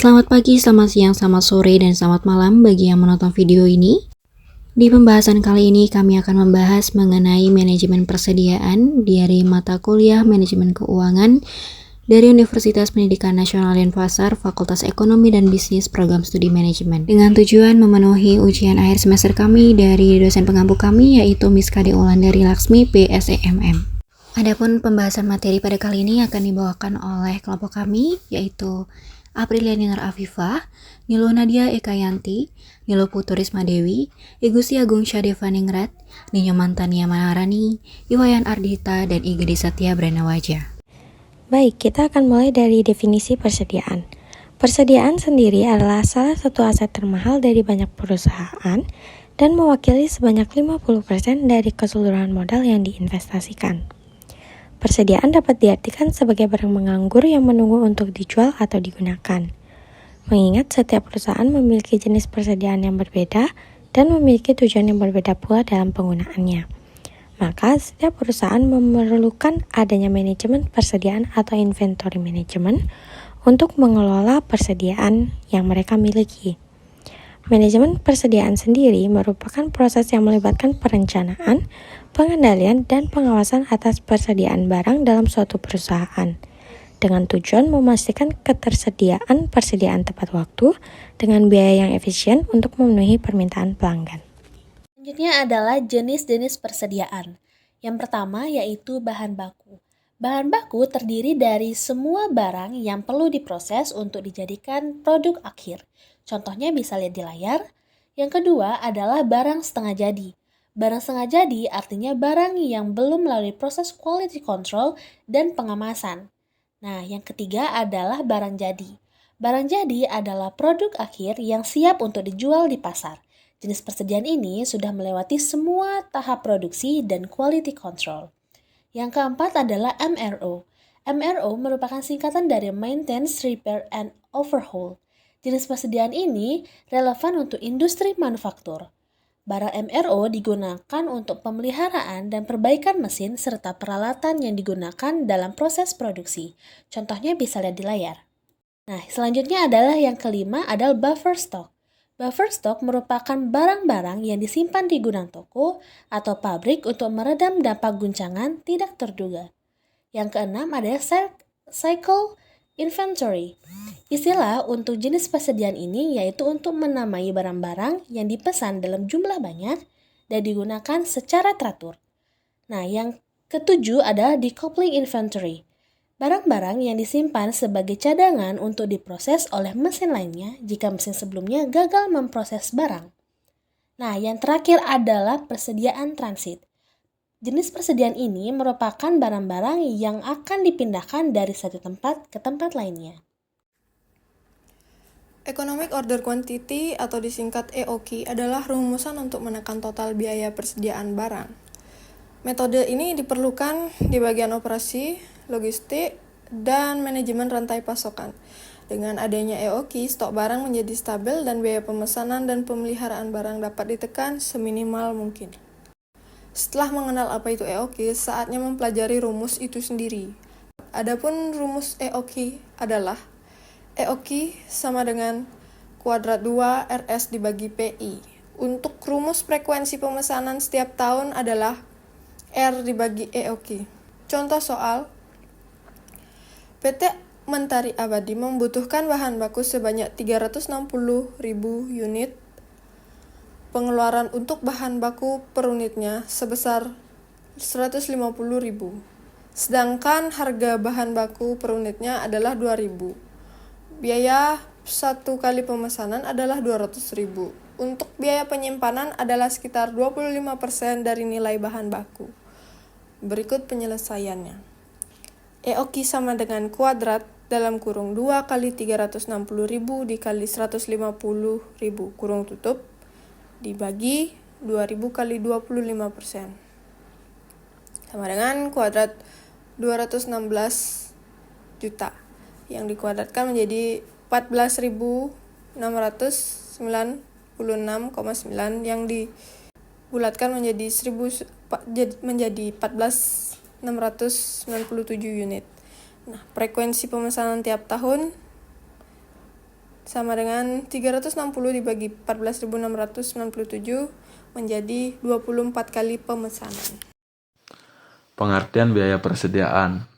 Selamat pagi, selamat siang, selamat sore, dan selamat malam bagi yang menonton video ini. Di pembahasan kali ini kami akan membahas mengenai manajemen persediaan dari mata kuliah Manajemen Keuangan dari Universitas Pendidikan Nasional Denpasar, Fakultas Ekonomi dan Bisnis Program Studi Manajemen. Dengan tujuan memenuhi ujian akhir semester kami dari dosen pengampu kami yaitu Miss Kade Wulandari Laksmi, PSEMM. Adapun pembahasan materi pada kali ini akan dibawakan oleh kelompok kami yaitu Aprilia Ninar Afifah, Nilo Nadia Ekayanti, Nilo Puturisma Dewi, Igusti Agung Syadeva Ningrat, Ninyo Mantania Maharani, Iwayan Ardita, dan Igede Satya Branawaja. Baik, kita akan mulai dari definisi persediaan. Persediaan sendiri adalah salah satu aset termahal dari banyak perusahaan dan mewakili sebanyak 50% dari keseluruhan modal yang diinvestasikan. Persediaan dapat diartikan sebagai barang menganggur yang menunggu untuk dijual atau digunakan. Mengingat setiap perusahaan memiliki jenis persediaan yang berbeda dan memiliki tujuan yang berbeda pula dalam penggunaannya. Maka setiap perusahaan memerlukan adanya manajemen persediaan atau inventory management untuk mengelola persediaan yang mereka miliki. Manajemen persediaan sendiri merupakan proses yang melibatkan perencanaan, pengendalian, dan pengawasan atas persediaan barang dalam suatu perusahaan, dengan tujuan memastikan ketersediaan persediaan tepat waktu dengan biaya yang efisien untuk memenuhi permintaan pelanggan. Selanjutnya adalah jenis-jenis persediaan. Yang pertama yaitu bahan baku. Bahan baku terdiri dari semua barang yang perlu diproses untuk dijadikan produk akhir. Contohnya bisa lihat di layar. Yang kedua adalah barang setengah jadi. Barang setengah jadi artinya barang yang belum melalui proses quality control dan pengemasan. Nah, yang ketiga adalah barang jadi. Barang jadi adalah produk akhir yang siap untuk dijual di pasar. Jenis persediaan ini sudah melewati semua tahap produksi dan quality control. Yang keempat adalah MRO. MRO merupakan singkatan dari Maintenance, Repair, and Overhaul. Jenis persediaan ini relevan untuk industri manufaktur. Barang MRO digunakan untuk pemeliharaan dan perbaikan mesin serta peralatan yang digunakan dalam proses produksi. Contohnya bisa lihat di layar. Nah, selanjutnya adalah yang kelima adalah buffer stock. Buffer stock merupakan barang-barang yang disimpan di gudang toko atau pabrik untuk meredam dampak guncangan tidak terduga. Yang keenam adalah cycle inventory. Istilah untuk jenis persediaan ini yaitu untuk menamai barang-barang yang dipesan dalam jumlah banyak dan digunakan secara teratur. Nah, yang ketujuh adalah decoupling inventory. Barang-barang yang disimpan sebagai cadangan untuk diproses oleh mesin lainnya jika mesin sebelumnya gagal memproses barang. Nah, yang terakhir adalah persediaan transit. Jenis persediaan ini merupakan barang-barang yang akan dipindahkan dari satu tempat ke tempat lainnya. Economic Order Quantity atau disingkat EOQ adalah rumusan untuk menekan total biaya persediaan barang. Metode ini diperlukan di bagian operasi, logistik, dan manajemen rantai pasokan. Dengan adanya EOQ, stok barang menjadi stabil dan biaya pemesanan dan pemeliharaan barang dapat ditekan seminimal mungkin. Setelah mengenal apa itu EOQ, saatnya mempelajari rumus itu sendiri. Adapun rumus EOQ adalah EOQ sama dengan kuadrat 2 RS dibagi PI. Untuk rumus frekuensi pemesanan setiap tahun adalah R dibagi EOQ. Contoh soal, PT Mentari Abadi membutuhkan bahan baku sebanyak 360.000 unit. Pengeluaran untuk bahan baku per unitnya sebesar 150.000. Sedangkan harga bahan baku per unitnya adalah 2.000. Biaya satu kali pemesanan adalah 200.000. Untuk biaya penyimpanan adalah sekitar 25% dari nilai bahan baku. Berikut penyelesaiannya. EOQ sama dengan kuadrat dalam kurung 2 kali 360.000 dikali 150.000 kurung tutup dibagi 2.000 kali 25%. Sama dengan kuadrat 216 juta yang dikuadratkan menjadi 14.696,9 yang dibulatkan menjadi 14.697 unit. Nah, frekuensi pemesanan tiap tahun sama dengan 360 dibagi 14.697 menjadi 24 kali pemesanan. Pengertian biaya persediaan.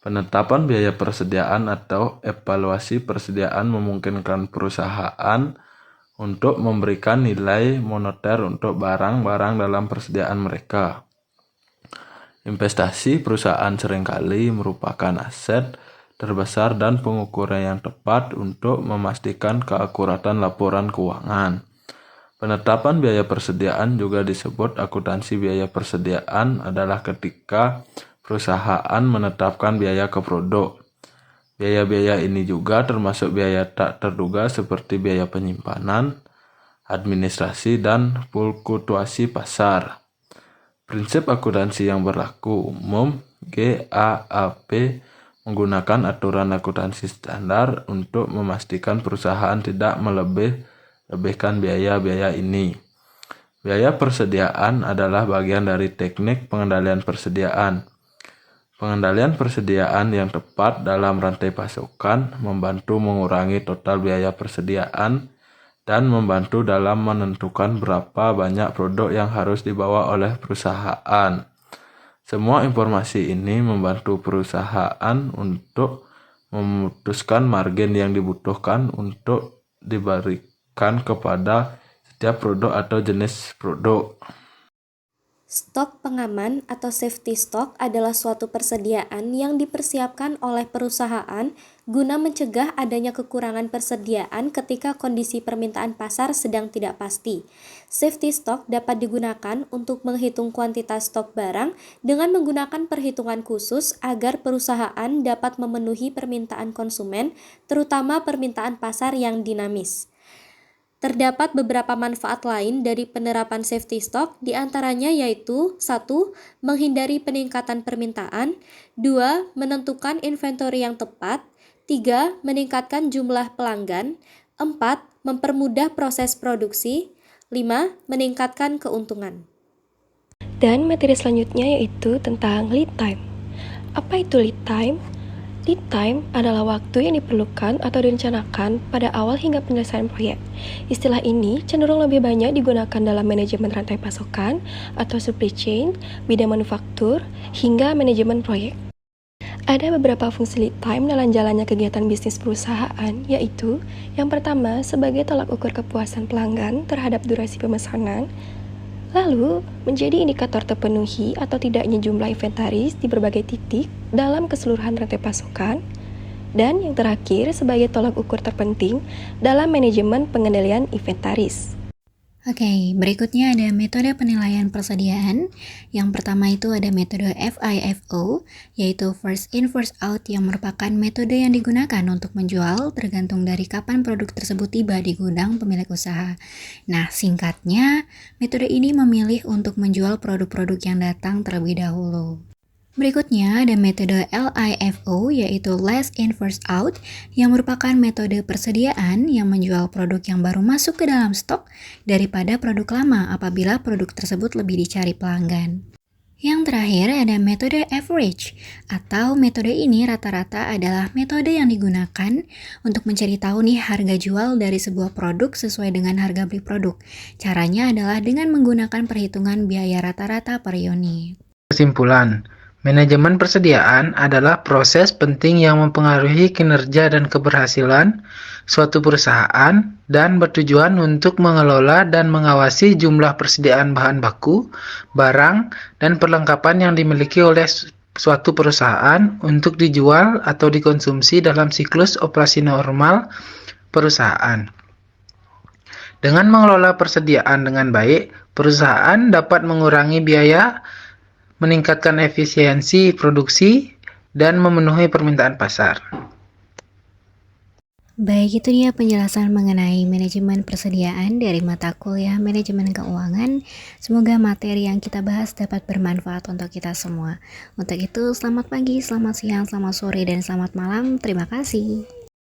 Penetapan biaya persediaan atau evaluasi persediaan memungkinkan perusahaan untuk memberikan nilai moneter untuk barang-barang dalam persediaan mereka. Investasi perusahaan seringkali merupakan aset terbesar dan pengukuran yang tepat untuk memastikan keakuratan laporan keuangan. Penetapan biaya persediaan juga disebut akuntansi biaya persediaan adalah ketika perusahaan menetapkan biaya ke produk. Biaya-biaya ini juga termasuk biaya tak terduga seperti biaya penyimpanan, administrasi, dan fluktuasi pasar. Prinsip akuntansi yang berlaku umum GAAP menggunakan aturan akuntansi standar untuk memastikan perusahaan tidak melebihkan biaya-biaya ini. Biaya persediaan adalah bagian dari teknik pengendalian persediaan. Pengendalian persediaan yang tepat dalam rantai pasokan membantu mengurangi total biaya persediaan dan membantu dalam menentukan berapa banyak produk yang harus dibawa oleh perusahaan. Semua informasi ini membantu perusahaan untuk memutuskan margin yang dibutuhkan untuk diberikan kepada setiap produk atau jenis produk. Stok pengaman atau safety stock adalah suatu persediaan yang dipersiapkan oleh perusahaan guna mencegah adanya kekurangan persediaan ketika kondisi permintaan pasar sedang tidak pasti. Safety stock dapat digunakan untuk menghitung kuantitas stok barang dengan menggunakan perhitungan khusus agar perusahaan dapat memenuhi permintaan konsumen, terutama permintaan pasar yang dinamis. Terdapat beberapa manfaat lain dari penerapan safety stock, diantaranya yaitu 1. Menghindari peningkatan permintaan, 2. Menentukan inventory yang tepat, 3. Meningkatkan jumlah pelanggan, 4. Mempermudah proses produksi, 5. Meningkatkan keuntungan. Dan materi selanjutnya yaitu tentang lead time. Apa itu lead time? Lead time adalah waktu yang diperlukan atau direncanakan pada awal hingga penyelesaian proyek. Istilah ini cenderung lebih banyak digunakan dalam manajemen rantai pasokan atau supply chain, bidang manufaktur, hingga manajemen proyek. Ada beberapa fungsi lead time dalam jalannya kegiatan bisnis perusahaan, yaitu yang pertama sebagai tolak ukur kepuasan pelanggan terhadap durasi pemesanan, lalu menjadi indikator terpenuhi atau tidaknya jumlah inventaris di berbagai titik dalam keseluruhan rantai pasokan, dan yang terakhir sebagai tolak ukur terpenting dalam manajemen pengendalian inventaris. Oke, berikutnya ada metode penilaian persediaan. Yang pertama itu ada metode FIFO, yaitu First In First Out, yang merupakan metode yang digunakan untuk menjual tergantung dari kapan produk tersebut tiba di gudang pemilik usaha. Nah, singkatnya, metode ini memilih untuk menjual produk-produk yang datang terlebih dahulu. Berikutnya ada metode LIFO, yaitu Last In First Out, yang merupakan metode persediaan yang menjual produk yang baru masuk ke dalam stok daripada produk lama apabila produk tersebut lebih dicari pelanggan. Yang terakhir ada metode average, atau metode ini rata-rata adalah metode yang digunakan untuk mencari tahu nih harga jual dari sebuah produk sesuai dengan harga beli produk. Caranya adalah dengan menggunakan perhitungan biaya rata-rata per unit. Kesimpulan, manajemen persediaan adalah proses penting yang mempengaruhi kinerja dan keberhasilan suatu perusahaan dan bertujuan untuk mengelola dan mengawasi jumlah persediaan bahan baku, barang, dan perlengkapan yang dimiliki oleh suatu perusahaan untuk dijual atau dikonsumsi dalam siklus operasi normal perusahaan. Dengan mengelola persediaan dengan baik, perusahaan dapat mengurangi biaya, meningkatkan efisiensi produksi, dan memenuhi permintaan pasar. Baik, itu dia penjelasan mengenai manajemen persediaan dari mata kuliah manajemen keuangan. Semoga materi yang kita bahas dapat bermanfaat untuk kita semua. Untuk itu, selamat pagi, selamat siang, selamat sore, dan selamat malam. Terima kasih.